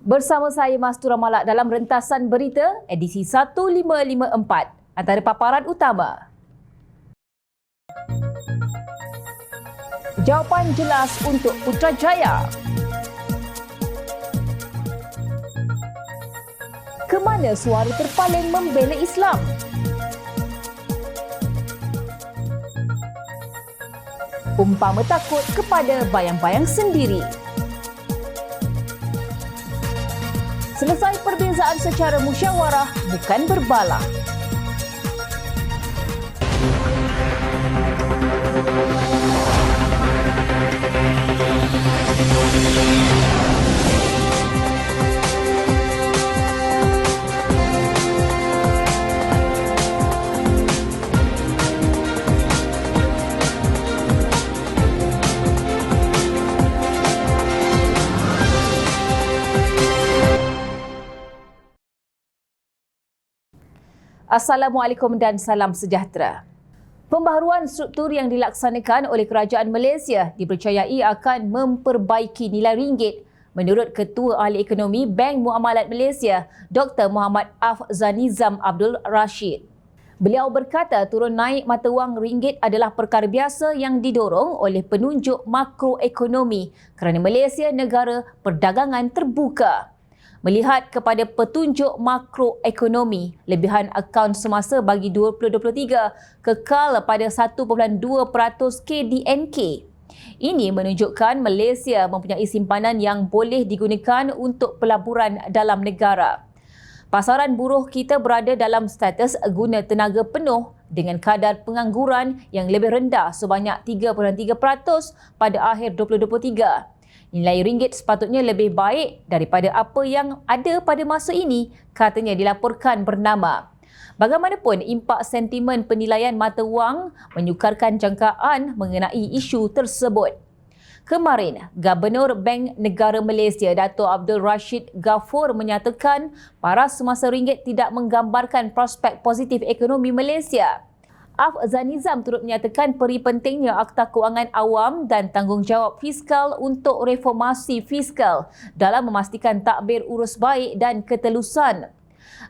Bersama saya Mastura Malak dalam rentasan berita edisi 1554. Antara paparan utama. Jawapan jelas untuk Putrajaya. Kemana suara terpaling membela Islam? Umpama takut kepada bayang-bayang sendiri. Selesai perbezaan secara musyawarah, bukan berbalah. Assalamualaikum dan salam sejahtera. Pembaharuan struktur yang dilaksanakan oleh Kerajaan Malaysia dipercayai akan memperbaiki nilai ringgit menurut Ketua Ahli Ekonomi Bank Muamalat Malaysia, Dr. Muhammad Afzanizam Abdul Rashid. Beliau berkata turun naik mata wang ringgit adalah perkara biasa yang didorong oleh penunjuk makroekonomi kerana Malaysia negara perdagangan terbuka. Melihat kepada petunjuk makroekonomi, lebihan akaun semasa bagi 2023 kekal pada 1.2% KDNK. Ini menunjukkan Malaysia mempunyai simpanan yang boleh digunakan untuk pelaburan dalam negara. Pasaran buruh kita berada dalam status guna tenaga penuh dengan kadar pengangguran yang lebih rendah sebanyak 3.3% pada akhir 2023. Nilai ringgit sepatutnya lebih baik daripada apa yang ada pada masa ini, katanya dilaporkan bernama. Bagaimanapun, impak sentimen penilaian mata wang menyukarkan jangkaan mengenai isu tersebut. Kemarin, Gubernur Bank Negara Malaysia, Dato' Abdul Rashid Ghafur menyatakan paras semasa ringgit tidak menggambarkan prospek positif ekonomi Malaysia. Afzanizam turut menyatakan peri pentingnya Akta Kewangan Awam dan tanggungjawab fiskal untuk reformasi fiskal dalam memastikan takbir urus baik dan ketelusan.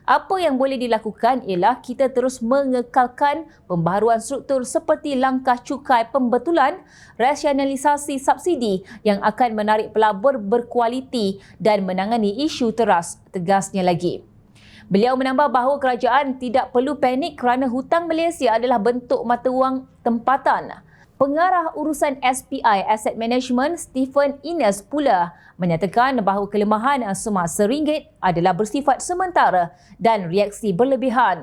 Apa yang boleh dilakukan ialah kita terus mengekalkan pembaharuan struktur seperti langkah cukai pembetulan, rasionalisasi subsidi yang akan menarik pelabur berkualiti dan menangani isu teras, tegasnya lagi. Beliau menambah bahawa kerajaan tidak perlu panik kerana hutang Malaysia adalah bentuk mata wang tempatan. Pengarah urusan SPI Asset Management Stephen Ines pula menyatakan bahawa kelemahan semasa ringgit adalah bersifat sementara dan reaksi berlebihan.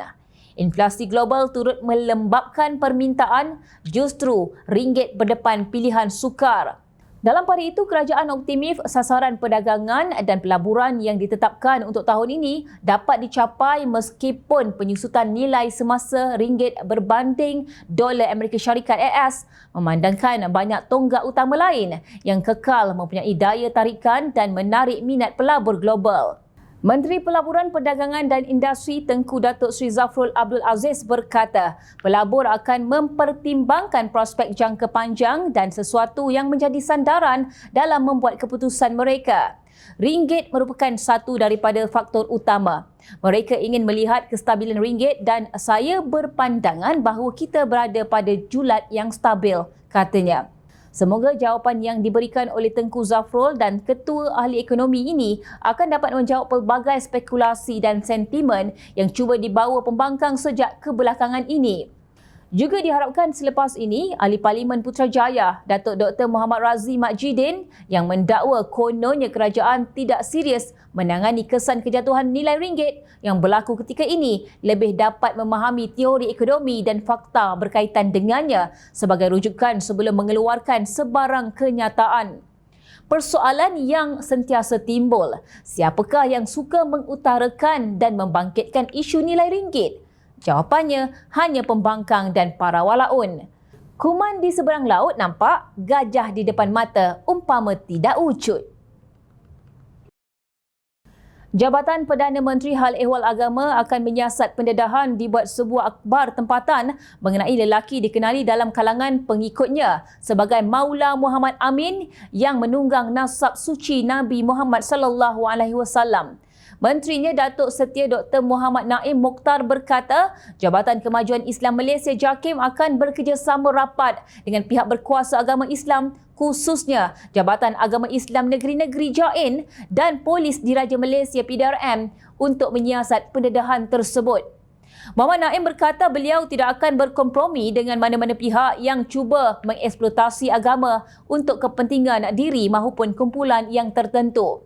Inflasi global turut melembabkan permintaan, justru ringgit berdepan pilihan sukar. Dalam pada itu, kerajaan optimis sasaran perdagangan dan pelaburan yang ditetapkan untuk tahun ini dapat dicapai meskipun penyusutan nilai semasa ringgit berbanding dolar Amerika Syarikat AS memandangkan banyak tonggak utama lain yang kekal mempunyai daya tarikan dan menarik minat pelabur global. Menteri Pelaburan Perdagangan dan Industri Tengku Datuk Seri Zafrul Abdul Aziz berkata, pelabur akan mempertimbangkan prospek jangka panjang dan sesuatu yang menjadi sandaran dalam membuat keputusan mereka. Ringgit merupakan satu daripada faktor utama. Mereka ingin melihat kestabilan ringgit dan saya berpandangan bahawa kita berada pada julat yang stabil, katanya. Semoga jawapan yang diberikan oleh Tengku Zafrul dan Ketua Ahli Ekonomi ini akan dapat menjawab pelbagai spekulasi dan sentimen yang cuba dibawa pembangkang sejak kebelakangan ini. Juga diharapkan selepas ini, Ahli Parlimen Putrajaya, Datuk Dr. Muhammad Razli Majidin yang mendakwa kononnya kerajaan tidak serius menangani kesan kejatuhan nilai ringgit yang berlaku ketika ini lebih dapat memahami teori ekonomi dan fakta berkaitan dengannya sebagai rujukan sebelum mengeluarkan sebarang kenyataan. Persoalan yang sentiasa timbul, siapakah yang suka mengutarakan dan membangkitkan isu nilai ringgit? Jawapannya hanya pembangkang dan para walaun. Kuman di seberang laut nampak, gajah di depan mata umpama tidak wujud. Jabatan Perdana Menteri Hal Ehwal Agama akan menyiasat pendedahan dibuat sebuah akhbar tempatan mengenai lelaki dikenali dalam kalangan pengikutnya sebagai Maula Muhammad Amin yang menunggang nasab suci Nabi Muhammad sallallahu alaihi wasallam. Menterinya Datuk Setia Dr. Muhammad Naim Mokhtar berkata, Jabatan Kemajuan Islam Malaysia JAKIM akan bekerjasama rapat dengan pihak berkuasa agama Islam khususnya Jabatan Agama Islam Negeri-Negeri JAIN dan Polis Diraja Malaysia PDRM untuk menyiasat pendedahan tersebut. Muhammad Naim berkata beliau tidak akan berkompromi dengan mana-mana pihak yang cuba mengeksploitasi agama untuk kepentingan diri maupun kumpulan yang tertentu.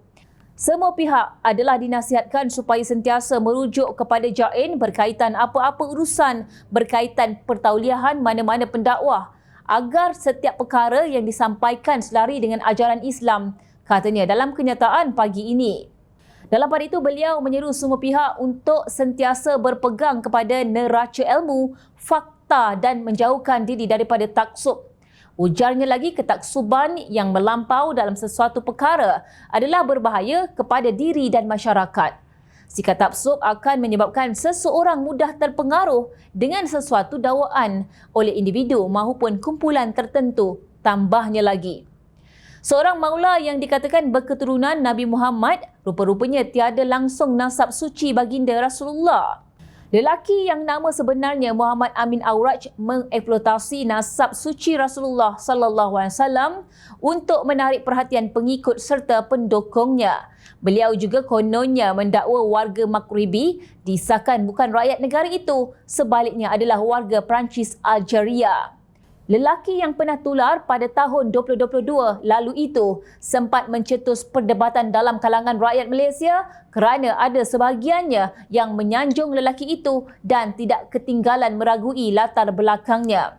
Semua pihak adalah dinasihatkan supaya sentiasa merujuk kepada JAIN berkaitan apa-apa urusan berkaitan pertauliahan mana-mana pendakwah agar setiap perkara yang disampaikan selari dengan ajaran Islam, katanya dalam kenyataan pagi ini. Dalam pada itu, beliau menyeru semua pihak untuk sentiasa berpegang kepada neraca ilmu, fakta dan menjauhkan diri daripada taksub. Ujarnya lagi, ketaksuban yang melampau dalam sesuatu perkara adalah berbahaya kepada diri dan masyarakat. Sikap taksub akan menyebabkan seseorang mudah terpengaruh dengan sesuatu dakwaan oleh individu maupun kumpulan tertentu, tambahnya lagi. Seorang maula yang dikatakan berketurunan Nabi Muhammad rupa-rupanya tiada langsung nasab suci baginda Rasulullah. Lelaki yang nama sebenarnya Muhammad Amin Auraj mengeksploitasi nasab suci Rasulullah sallallahu alaihi wasallam untuk menarik perhatian pengikut serta pendukungnya. Beliau juga kononnya mendakwa warga Maghribi disahkan bukan rakyat negara itu, sebaliknya adalah warga Perancis Algeria. Lelaki yang pernah tular pada tahun 2022 lalu itu sempat mencetus perdebatan dalam kalangan rakyat Malaysia kerana ada sebahagiannya yang menyanjung lelaki itu dan tidak ketinggalan meragui latar belakangnya.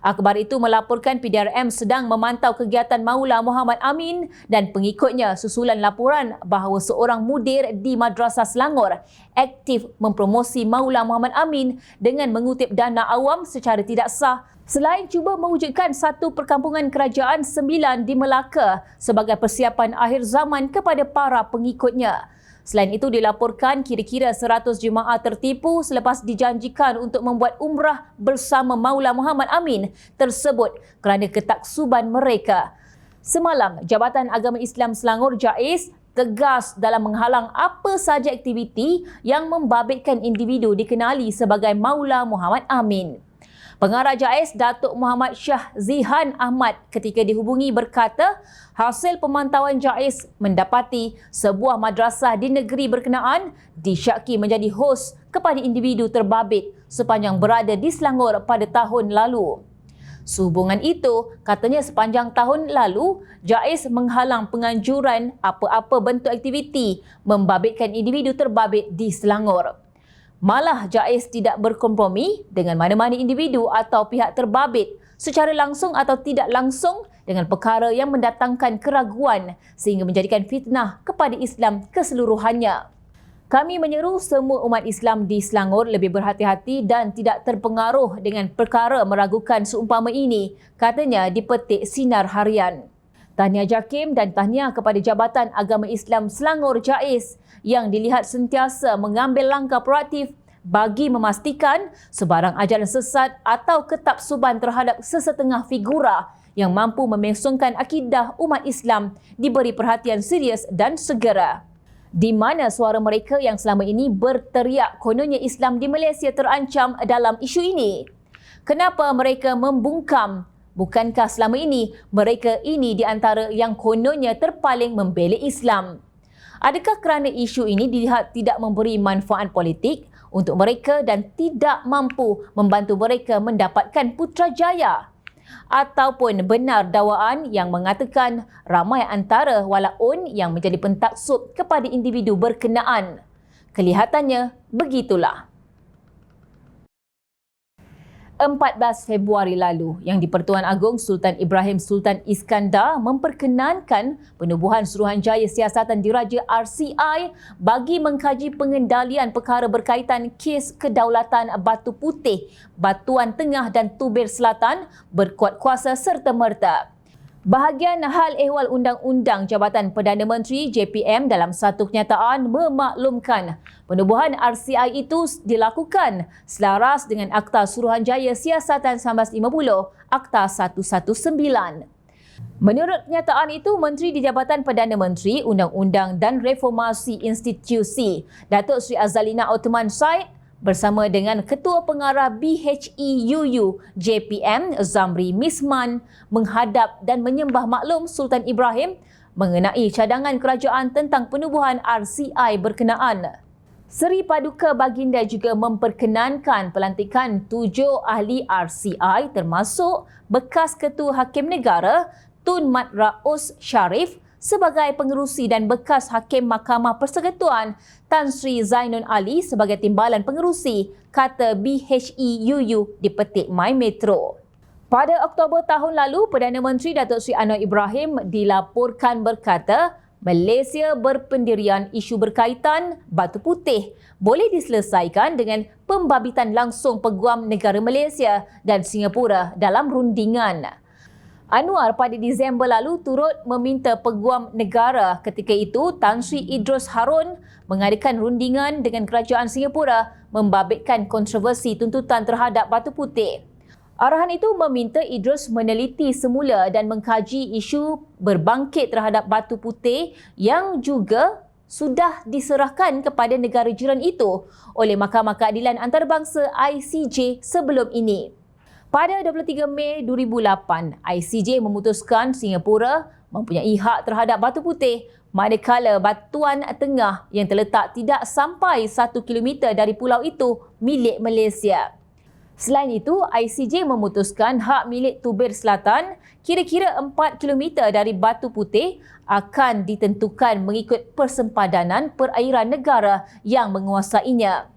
Akhbar itu melaporkan PDRM sedang memantau kegiatan Maula Muhammad Amin dan pengikutnya susulan laporan bahawa seorang mudir di Madrasah Selangor aktif mempromosi Maula Muhammad Amin dengan mengutip dana awam secara tidak sah selain cuba mewujudkan satu perkampungan kerajaan 9 di Melaka sebagai persiapan akhir zaman kepada para pengikutnya. Selain itu dilaporkan kira-kira 100 jemaah tertipu selepas dijanjikan untuk membuat umrah bersama Maula Muhammad Amin tersebut kerana ketaksuban mereka. Semalam, Jabatan Agama Islam Selangor JAIS tegas dalam menghalang apa sahaja aktiviti yang membabitkan individu dikenali sebagai Maula Muhammad Amin. Pengarah JAIS Datuk Muhammad Shah Zihan Ahmad ketika dihubungi berkata hasil pemantauan JAIS mendapati sebuah madrasah di negeri berkenaan disyaki menjadi hos kepada individu terbabit sepanjang berada di Selangor pada tahun lalu. Sehubungan itu, katanya sepanjang tahun lalu, JAIS menghalang penganjuran apa-apa bentuk aktiviti membabitkan individu terbabit di Selangor. Malah JAIS tidak berkompromi dengan mana-mana individu atau pihak terbabit secara langsung atau tidak langsung dengan perkara yang mendatangkan keraguan sehingga menjadikan fitnah kepada Islam keseluruhannya. Kami menyeru semua umat Islam di Selangor lebih berhati-hati dan tidak terpengaruh dengan perkara meragukan seumpama ini, katanya di petik Sinar Harian. Tahniah JAKIM dan tahniah kepada Jabatan Agama Islam Selangor JAIS yang dilihat sentiasa mengambil langkah proaktif bagi memastikan sebarang ajaran sesat atau ketaksuban terhadap sesetengah figura yang mampu memesongkan akidah umat Islam diberi perhatian serius dan segera. Di mana suara mereka yang selama ini berteriak kononnya Islam di Malaysia terancam dalam isu ini? Kenapa mereka membungkam? Bukankah selama ini mereka ini di antara yang kononnya terpaling membela Islam? Adakah kerana isu ini dilihat tidak memberi manfaat politik untuk mereka dan tidak mampu membantu mereka mendapatkan putrajaya? Ataupun benar dakwaan yang mengatakan ramai antara walaun yang menjadi pentaksub kepada individu berkenaan? Kelihatannya begitulah. 14 Februari lalu, Yang di-Pertuan Agong Sultan Ibrahim Sultan Iskandar memperkenankan penubuhan Suruhanjaya Siasatan Diraja RCI bagi mengkaji pengendalian perkara berkaitan kes kedaulatan Batu Putih, Batuan Tengah dan Tubir Selatan berkuat kuasa serta-merta. Bahagian Hal Ehwal Undang-Undang Jabatan Perdana Menteri JPM dalam satu kenyataan memaklumkan penubuhan RCI itu dilakukan selaras dengan Akta Suruhanjaya Siasatan 1950 Akta 119. Menurut kenyataan itu, Menteri di Jabatan Perdana Menteri, Undang-Undang dan Reformasi Institusi, Datuk Seri Azalina Othman Said bersama dengan Ketua Pengarah BHEUU JPM Zamri Misman menghadap dan menyembah maklum Sultan Ibrahim mengenai cadangan kerajaan tentang penubuhan RCI berkenaan. Seri Paduka Baginda juga memperkenankan pelantikan 7 ahli RCI termasuk bekas Ketua Hakim Negara Tun Mat Raus Sharif sebagai pengerusi dan bekas Hakim Mahkamah Persekutuan Tan Sri Zainun Ali sebagai timbalan pengerusi, kata BHEUU di Petik My Metro. Pada Oktober tahun lalu, Perdana Menteri Datuk Seri Anwar Ibrahim dilaporkan berkata Malaysia berpendirian isu berkaitan Batu Putih boleh diselesaikan dengan pembabitan langsung Peguam Negara Malaysia dan Singapura dalam rundingan. Anwar pada Disember lalu turut meminta Peguam Negara ketika itu Tan Sri Idrus Harun mengadakan rundingan dengan kerajaan Singapura membabitkan kontroversi tuntutan terhadap Batu Putih. Arahan itu meminta Idrus meneliti semula dan mengkaji isu berbangkit terhadap Batu Putih yang juga sudah diserahkan kepada negara jiran itu oleh Mahkamah Keadilan Antarabangsa ICJ sebelum ini. Pada 23 Mei 2008, ICJ memutuskan Singapura mempunyai hak terhadap Batu Putih manakala Batuan Tengah yang terletak tidak sampai 1 km dari pulau itu milik Malaysia. Selain itu, ICJ memutuskan hak milik Tubir Selatan kira-kira 4 km dari Batu Putih akan ditentukan mengikut persempadanan perairan negara yang menguasainya.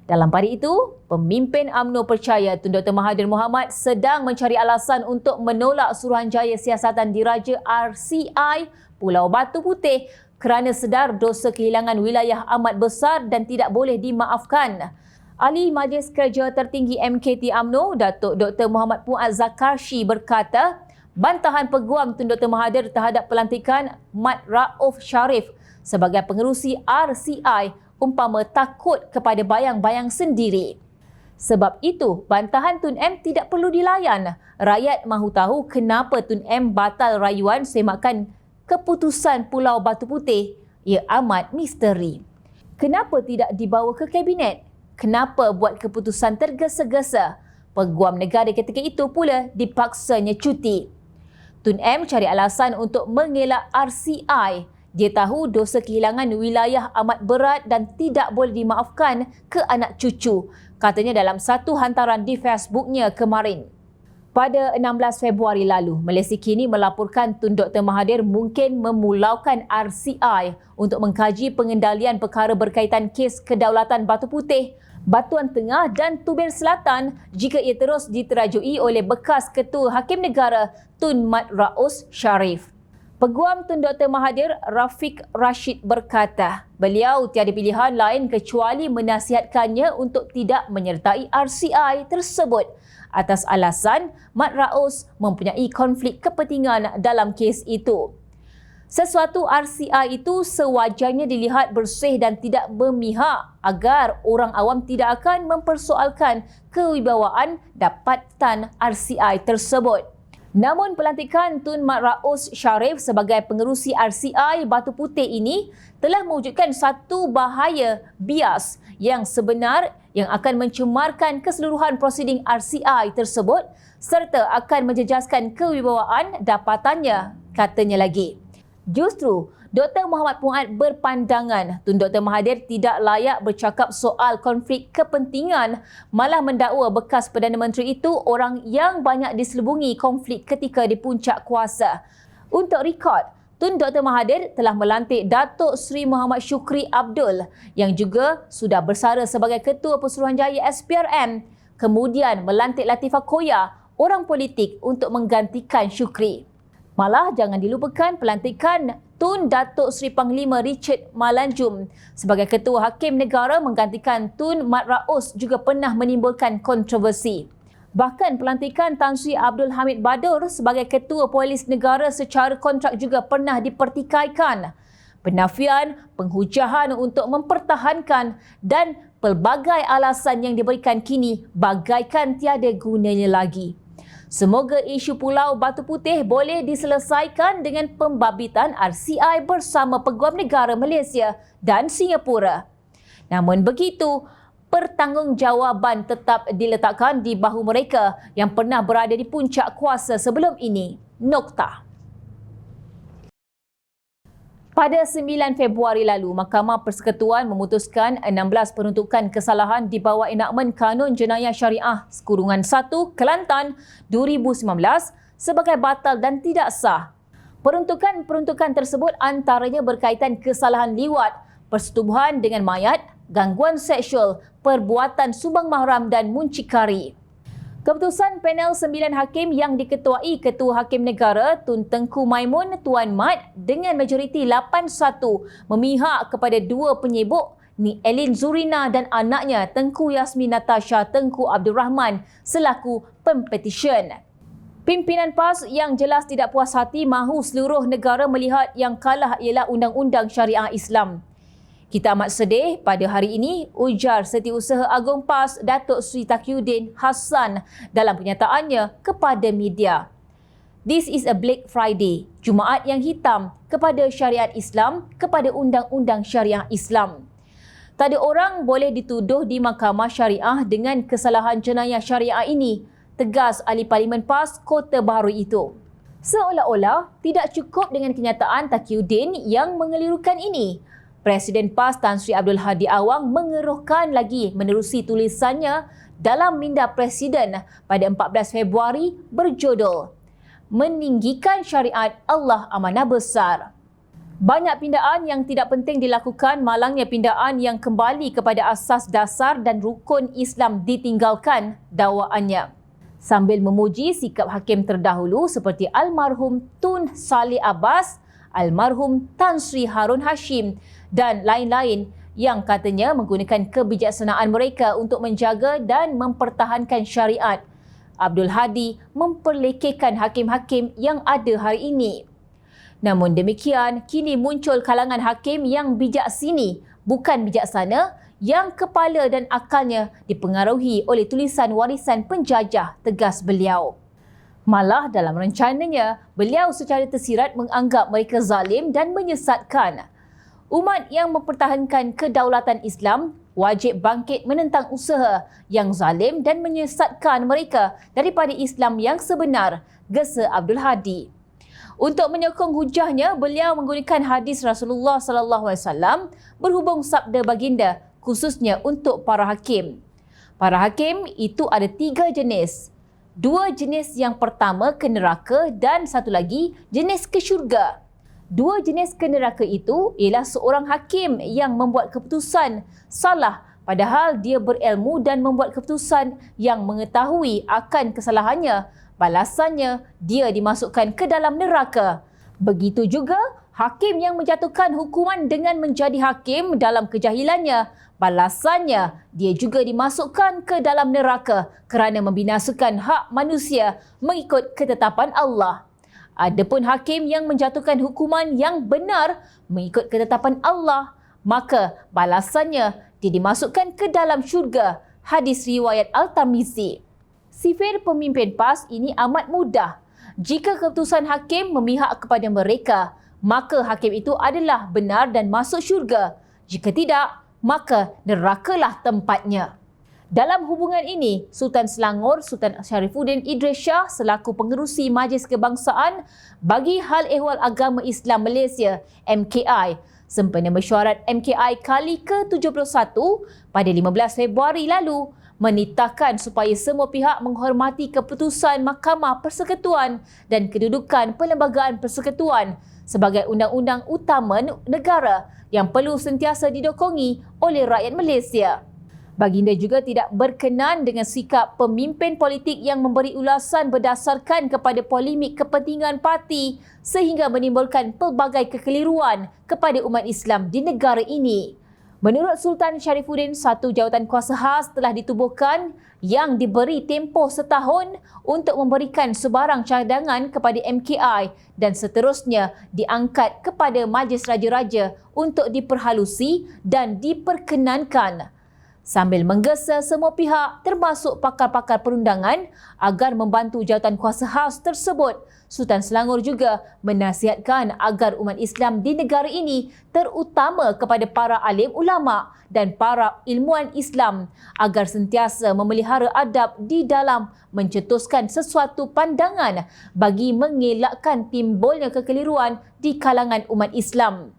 Dalam pada itu, pemimpin UMNO percaya Tun Dr. Mahathir Mohamad sedang mencari alasan untuk menolak Suruhanjaya Siasatan Diraja RCI Pulau Batu Putih kerana sedar dosa kehilangan wilayah amat besar dan tidak boleh dimaafkan. Ahli Majlis Kerja Tertinggi MKT UMNO, Datuk Dr. Muhammad Puat Zakarshi berkata, bantahan Peguam Tun Dr. Mahathir terhadap pelantikan Mat Rauf Sharif sebagai pengerusi RCI umpama takut kepada bayang-bayang sendiri. Sebab itu, bantahan Tun M tidak perlu dilayan. Rakyat mahu tahu kenapa Tun M batal rayuan semakan keputusan Pulau Batu Putih. Ia amat misteri. Kenapa tidak dibawa ke Kabinet? Kenapa buat keputusan tergesa-gesa? Peguam negara ketika itu pula dipaksanya cuti. Tun M cari alasan untuk mengelak RCI. Dia tahu dosa kehilangan wilayah amat berat dan tidak boleh dimaafkan ke anak cucu, katanya dalam satu hantaran di Facebooknya kemarin. Pada 16 Februari lalu, Malaysia kini melaporkan Tun Dr. Mahathir mungkin memulaukan RCI untuk mengkaji pengendalian perkara berkaitan kes kedaulatan Batu Putih, Batuan Tengah dan Tubir Selatan jika ia terus diterajui oleh bekas Ketua Hakim Negara Tun Mat Raus Sharif. Peguam Tun Dr. Mahathir Rafiq Rashid berkata, beliau tiada pilihan lain kecuali menasihatkannya untuk tidak menyertai RCI tersebut atas alasan Mat Raus mempunyai konflik kepentingan dalam kes itu. Sesuatu RCI itu sewajarnya dilihat bersih dan tidak bermihak agar orang awam tidak akan mempersoalkan kewibawaan dapatan RCI tersebut. Namun pelantikan Tun Mat Raus Sharif sebagai pengerusi RCI Batu Putih ini telah mewujudkan satu bahaya bias yang sebenar yang akan mencemarkan keseluruhan prosiding RCI tersebut serta akan menjejaskan kewibawaan dapatannya, katanya lagi. Justru, Dr. Muhammad Puat berpandangan Tun Dr. Mahathir tidak layak bercakap soal konflik kepentingan, malah mendakwa bekas Perdana Menteri itu orang yang banyak diselubungi konflik ketika di puncak kuasa. Untuk rekod, Tun Dr. Mahathir telah melantik Datuk Seri Muhammad Shukri Abdul yang juga sudah bersara sebagai Ketua Pesuruhanjaya SPRM, kemudian melantik Latifah Koya, orang politik, untuk menggantikan Shukri. Malah jangan dilupakan pelantikan Tun Datuk Seri Panglima Richard Malanjum sebagai Ketua Hakim Negara menggantikan Tun Mat Raus juga pernah menimbulkan kontroversi. Bahkan pelantikan Tan Sri Abdul Hamid Badur sebagai Ketua Polis Negara secara kontrak juga pernah dipertikaikan. Penafian, penghujahan untuk mempertahankan dan pelbagai alasan yang diberikan kini bagaikan tiada gunanya lagi. Semoga isu Pulau Batu Putih boleh diselesaikan dengan pembabitan RCI bersama Peguam Negara Malaysia dan Singapura. Namun begitu, pertanggungjawaban tetap diletakkan di bahu mereka yang pernah berada di puncak kuasa sebelum ini. Noktah. Pada 9 Februari lalu, Mahkamah Persekutuan memutuskan 16 peruntukan kesalahan di bawah enakmen Kanun Jenayah Syariah /1 Kelantan 2019 sebagai batal dan tidak sah. Peruntukan-peruntukan tersebut antaranya berkaitan kesalahan liwat, persetubuhan dengan mayat, gangguan seksual, perbuatan subang mahram dan muncikari. Keputusan panel 9 hakim yang diketuai Ketua Hakim Negara Tun Tengku Maimun Tuan Mat dengan majoriti 8-1 memihak kepada dua penyibuk Ni Elin Zurina dan anaknya Tengku Yasmin Natasha Tengku Abdul Rahman selaku pempetisyen. Pimpinan PAS yang jelas tidak puas hati mahu seluruh negara melihat yang kalah ialah Undang-Undang Syariah Islam. Kita amat sedih pada hari ini, ujar Setiausaha Agung PAS Datuk Sri Taqiyuddin Hassan dalam pernyataannya kepada media. This is a Black Friday, Jumaat yang hitam kepada syariat Islam, kepada undang-undang syariah Islam. Tak ada orang boleh dituduh di Mahkamah Syariah dengan kesalahan jenayah syariah ini, tegas Ahli Parlimen PAS Kota Baru itu. Seolah-olah tidak cukup dengan kenyataan Taqiyuddin yang mengelirukan ini. Presiden PAS Tan Sri Abdul Hadi Awang mengeruhkan lagi menerusi tulisannya dalam minda Presiden pada 14 Februari berjudul Meninggikan Syariat Allah Amanah Besar. Banyak pindaan yang tidak penting dilakukan, malangnya pindaan yang kembali kepada asas dasar dan rukun Islam ditinggalkan, dakwaannya. Sambil memuji sikap hakim terdahulu seperti almarhum Tun Saleh Abbas, almarhum Tan Sri Harun Hashim dan lain-lain yang katanya menggunakan kebijaksanaan mereka untuk menjaga dan mempertahankan syariat. Abdul Hadi memperlekehkan hakim-hakim yang ada hari ini. Namun demikian, kini muncul kalangan hakim yang bijak sini, bukan bijaksana, yang kepala dan akalnya dipengaruhi oleh tulisan warisan penjajah, tegas beliau. Malah dalam rencananya, beliau secara tersirat menganggap mereka zalim dan menyesatkan. Umat yang mempertahankan kedaulatan Islam wajib bangkit menentang usaha yang zalim dan menyesatkan mereka daripada Islam yang sebenar, gesa Abdul Hadi. Untuk menyokong hujahnya, beliau menggunakan hadis Rasulullah SAW berhubung sabda baginda khususnya untuk para hakim. Para hakim itu ada 3 jenis. 2 jenis yang pertama ke neraka dan satu lagi jenis ke syurga. 2 jenis ke neraka itu ialah seorang hakim yang membuat keputusan salah padahal dia berilmu dan membuat keputusan yang mengetahui akan kesalahannya. Balasannya, dia dimasukkan ke dalam neraka. Begitu juga hakim yang menjatuhkan hukuman dengan menjadi hakim dalam kejahilannya. Balasannya, dia juga dimasukkan ke dalam neraka kerana membinasakan hak manusia mengikut ketetapan Allah. Adapun hakim yang menjatuhkan hukuman yang benar mengikut ketetapan Allah, maka balasannya dia dimasukkan ke dalam syurga. Hadis riwayat Al-Tirmizi. Sifir pemimpin PAS ini amat mudah. Jika keputusan hakim memihak kepada mereka, maka hakim itu adalah benar dan masuk syurga. Jika tidak, maka nerakalah tempatnya. Dalam hubungan ini, Sultan Selangor Sultan Sharifuddin Idris Shah selaku pengerusi Majlis Kebangsaan bagi Hal Ehwal Agama Islam Malaysia MKI sempena mesyuarat MKI kali ke-71 pada 15 Februari lalu menitahkan supaya semua pihak menghormati keputusan Mahkamah Persekutuan dan kedudukan Perlembagaan Persekutuan sebagai undang-undang utama negara yang perlu sentiasa didokongi oleh rakyat Malaysia. Baginda juga tidak berkenan dengan sikap pemimpin politik yang memberi ulasan berdasarkan kepada polemik kepentingan parti sehingga menimbulkan pelbagai kekeliruan kepada umat Islam di negara ini. Menurut Sultan Sharifuddin, satu jawatan kuasa khas telah ditubuhkan yang diberi tempoh setahun untuk memberikan sebarang cadangan kepada MKI dan seterusnya diangkat kepada Majlis Raja-Raja untuk diperhalusi dan diperkenankan. Sambil menggesa semua pihak termasuk pakar-pakar perundangan agar membantu jawatan kuasa khas tersebut, Sultan Selangor juga menasihatkan agar umat Islam di negara ini, terutama kepada para alim ulama dan para ilmuwan Islam, agar sentiasa memelihara adab di dalam mencetuskan sesuatu pandangan bagi mengelakkan timbulnya kekeliruan di kalangan umat Islam.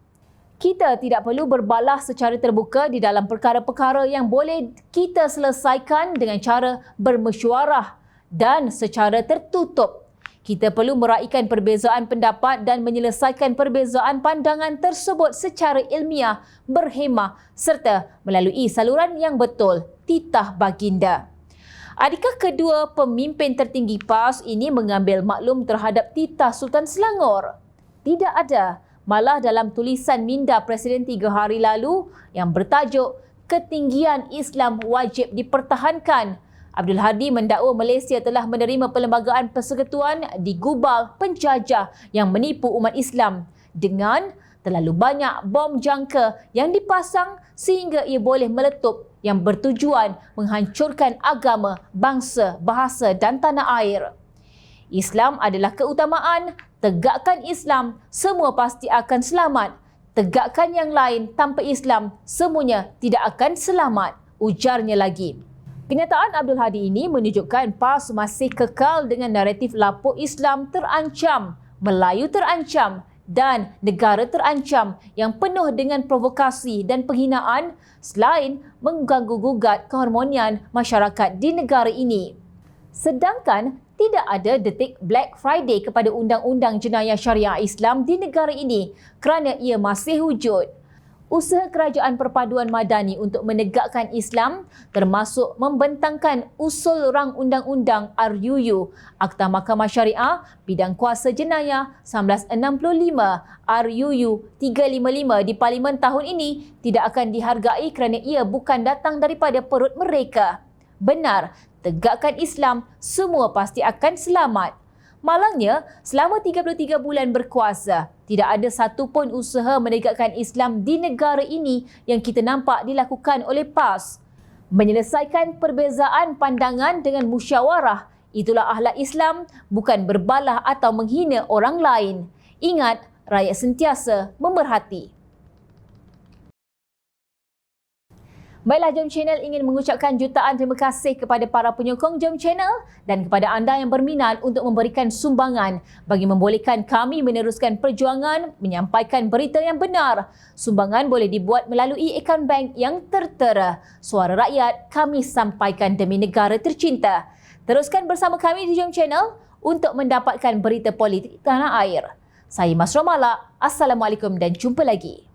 Kita tidak perlu berbalah secara terbuka di dalam perkara-perkara yang boleh kita selesaikan dengan cara bermesyuarah dan secara tertutup. Kita perlu meraihkan perbezaan pendapat dan menyelesaikan perbezaan pandangan tersebut secara ilmiah, berhemah serta melalui saluran yang betul, titah baginda. Adakah kedua pemimpin tertinggi PAS ini mengambil maklum terhadap titah Sultan Selangor? Tidak ada. Malah dalam tulisan minda Presiden 3 hari lalu yang bertajuk Ketinggian Islam Wajib Dipertahankan, Abdul Hadi mendakwa Malaysia telah menerima perlembagaan persekutuan di gubal penjajah yang menipu umat Islam dengan terlalu banyak bom jangka yang dipasang sehingga ia boleh meletup yang bertujuan menghancurkan agama, bangsa, bahasa dan tanah air. Islam adalah keutamaan. Tegakkan Islam, semua pasti akan selamat. Tegakkan yang lain tanpa Islam, semuanya tidak akan selamat, ujarnya lagi. Kenyataan Abdul Hadi ini menunjukkan PAS masih kekal dengan naratif lapuk Islam terancam, Melayu terancam dan negara terancam yang penuh dengan provokasi dan penghinaan selain mengganggu-gugat keharmonian masyarakat di negara ini. Sedangkan tidak ada detik Black Friday kepada Undang-Undang Jenayah Syariah Islam di negara ini kerana ia masih wujud. Usaha kerajaan perpaduan madani untuk menegakkan Islam termasuk membentangkan usul rang undang-undang RUU, Akta Mahkamah Syariah Bidang Kuasa Jenayah 1965 RUU 355 di Parlimen tahun ini tidak akan dihargai kerana ia bukan datang daripada perut mereka. Benar, tegakkan Islam, semua pasti akan selamat. Malangnya, selama 33 bulan berkuasa, tidak ada satu pun usaha menegakkan Islam di negara ini yang kita nampak dilakukan oleh PAS. Menyelesaikan perbezaan pandangan dengan musyawarah, itulah akhlak Islam, bukan berbalah atau menghina orang lain. Ingat, rakyat sentiasa memerhati. Baiklah, Jom Channel ingin mengucapkan jutaan terima kasih kepada para penyokong Jom Channel dan kepada anda yang berminat untuk memberikan sumbangan bagi membolehkan kami meneruskan perjuangan menyampaikan berita yang benar. Sumbangan boleh dibuat melalui akaun bank yang tertera. Suara rakyat kami sampaikan demi negara tercinta. Teruskan bersama kami di Jom Channel untuk mendapatkan berita politik tanah air. Saya Masra Malak. Assalamualaikum dan jumpa lagi.